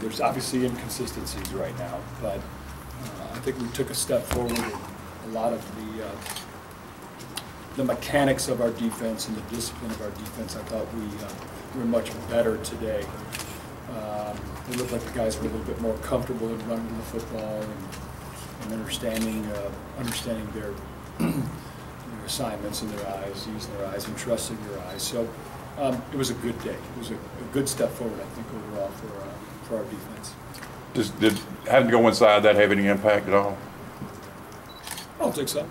there's obviously inconsistencies right now, but I think we took a step forward in a lot of the mechanics of our defense and the discipline of our defense. I thought we were much better today. It looked like the guys were a little bit more comfortable in running the football and understanding their assignments in their eyes, using their eyes, and trusting their eyes. So it was a good day. It was a good step forward, I think, overall for our defense. Did having to go inside that have any impact at all? I don't think so.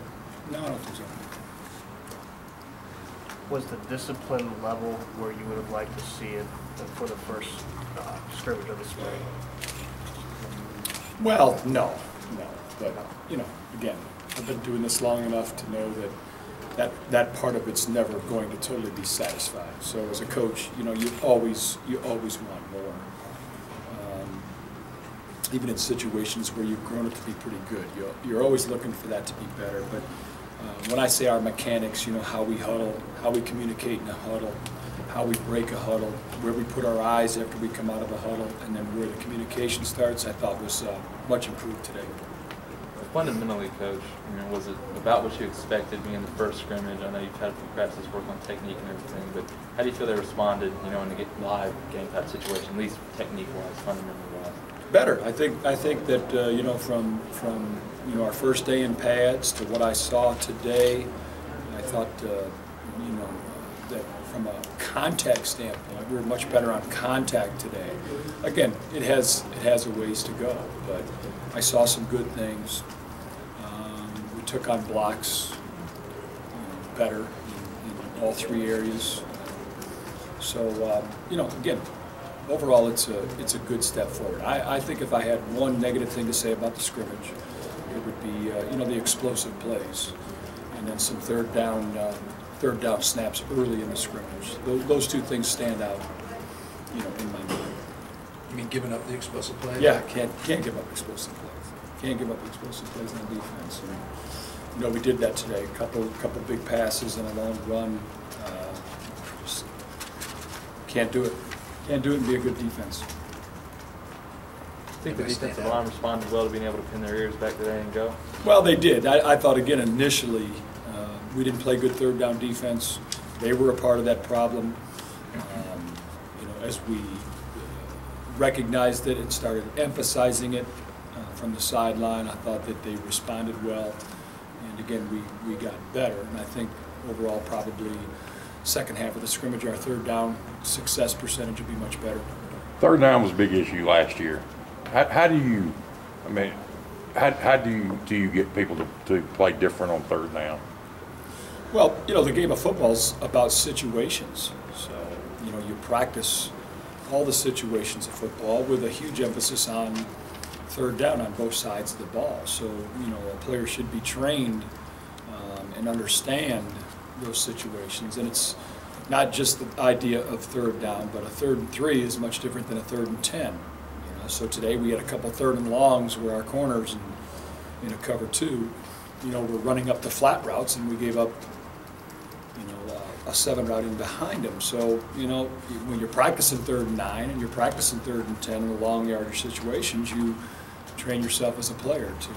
No, I don't think so. Was the discipline level where you would have liked to see it for the first scrimmage of the spring? Well, no. But, again, I've been doing this long enough to know that part of it's never going to totally be satisfied. So as a coach, you always want more. Even in situations where you've grown it to be pretty good, you're always looking for that to be better. But when I say our mechanics, how we huddle, how we communicate in a huddle, how we break a huddle, where we put our eyes after we come out of a huddle, and then where the communication starts, I thought was much improved today. Fundamentally, Coach, was it about what you expected being the first scrimmage? I know you've had to practice work on technique and everything, but how do you feel they responded, in a live game type situation, at least technique-wise, fundamentally-wise? Better. I think that from our first day in pads to what I saw today, I thought that from a contact standpoint, we were much better on contact today. Again, it has a ways to go, but I saw some good things. We took on blocks better in all three areas. So again, overall it's a good step forward. I think if I had one negative thing to say about the scrimmage, it would be the explosive plays, and then some third down snaps early in the scrimmage. Those two things stand out, in my mind. You mean giving up the explosive plays? Yeah, can't give up explosive plays. Can't give up explosive plays on defense. And, we did that today. A couple big passes and a long run. Just can't do it. Can't do it and be a good defense. I think the defensive line responded well to being able to pin their ears back today and go. Well, they did. I thought, again, initially, we didn't play good third down defense. They were a part of that problem. As we recognized it and started emphasizing it from the sideline, I thought that they responded well. And again, we got better. And I think overall, probably second half of the scrimmage, our third down success percentage would be much better. Third down was a big issue last year. How do you get people to play different on third down? Well, the game of football is about situations. So, you practice all the situations of football with a huge emphasis on third down on both sides of the ball. So, a player should be trained and understand those situations. And it's not just the idea of third down, but a 3rd and 3 is much different than a 3rd and 10. So today we had a couple 3rd and longs where our corners in a cover 2, were running up the flat routes, and we gave up, a 7 route in behind them. So, when you're practicing 3rd and 9 and you're practicing 3rd and 10 in the long yardage situations, you train yourself as a player to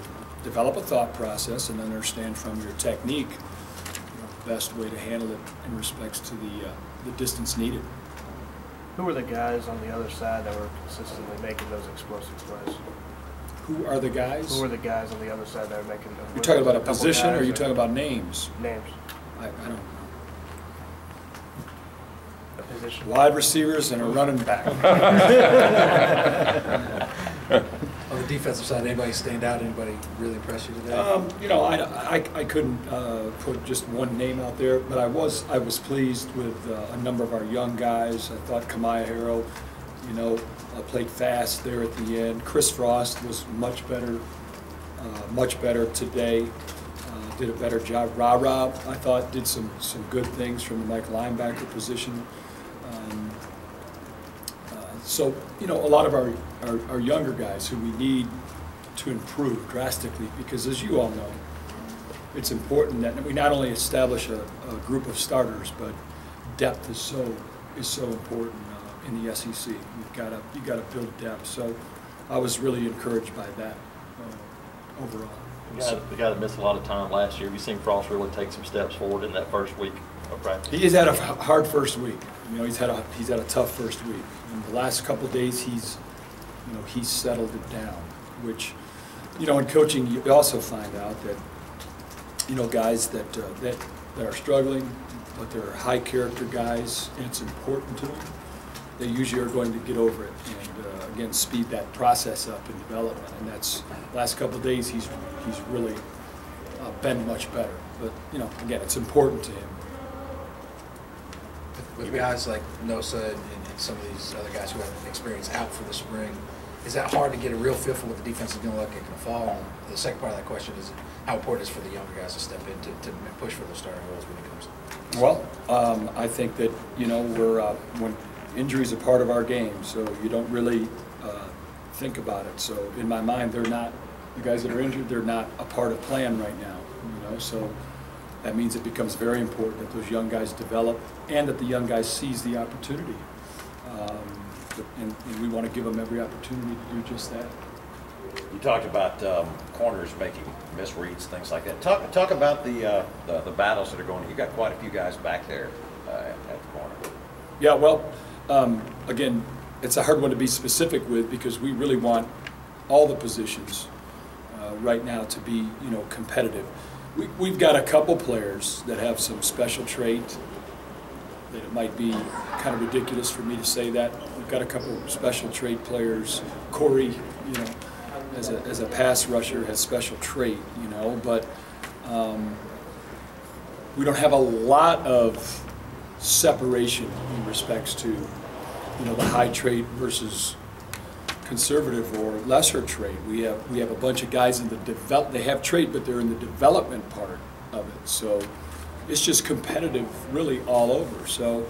develop a thought process and understand from your technique the best way to handle it in respects to the distance needed. Who were the guys on the other side that were consistently making those explosive plays? Who are the guys? Who were the guys on the other side that were making them? You're talking about a position, or are you talking about names? Names. I don't know. A position. Wide receivers and a running back. On the defensive side, anybody stand out? Anybody really impress you today? I couldn't put just one name out there, but I was pleased with a number of our young guys. I thought Kamaya Harrow, played fast there at the end. Chris Frost was much better today. Did a better job. Ra, I thought, did some good things from the Mike linebacker position. So, a lot of our younger guys who we need to improve drastically, because as you all know, it's important that we not only establish a group of starters, but depth is so important in the SEC. You got to build depth. So I was really encouraged by that overall. The guy that missed a lot of time last year, have you seen Frost really take some steps forward in that first week of practice? He's had a hard first week. You know, he's had a tough first week. In the last couple of days, he's settled it down. Which, you know, in coaching, you also find out that, you know, guys that are struggling, but they're high character guys, and it's important to them. They usually are going to get over it and again speed that process up in development. And that's last couple of days he's really been much better. But you know, again, it's important to him. With guys like Nosa and some of these other guys who have experience out for the spring, is that hard to get a real feel for what the defense is going to look like in the fall? And the second part of that question is how important it is for the younger guys to step in to push for those starting roles when it comes to. Well, I think that, you know, when injuries are part of our game, so you don't really think about it. So in my mind, the guys that are injured, they're not a part of plan right now. You know, so that means it becomes very important that those young guys develop and that the young guys seize the opportunity. And we want to give them every opportunity to do just that. You talked about corners making misreads, things like that. Talk about the battles that are going on. You got quite a few guys back there at the corner. Yeah, well, again, it's a hard one to be specific with because we really want all the positions right now to be, you know, competitive. We've got a couple players that have some special trait that it might be kind of ridiculous for me to say that. We've got a couple special trait players. Corey, you know, as a pass rusher has special trait, you know, but we don't have a lot of separation in respects to, you know, the high trait versus conservative or lesser trait. We have a bunch of guys in the they have trait, but they're in the development part of it. So it's just competitive, really all over. So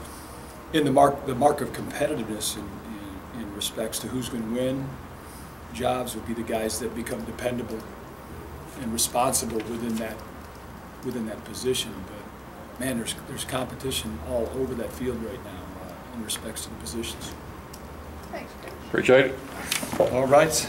in the mark of competitiveness in respects to who's going to win jobs would be the guys that become dependable and responsible within that position. But man, there's competition all over that field right now in respects to the positions. Appreciate it. All right.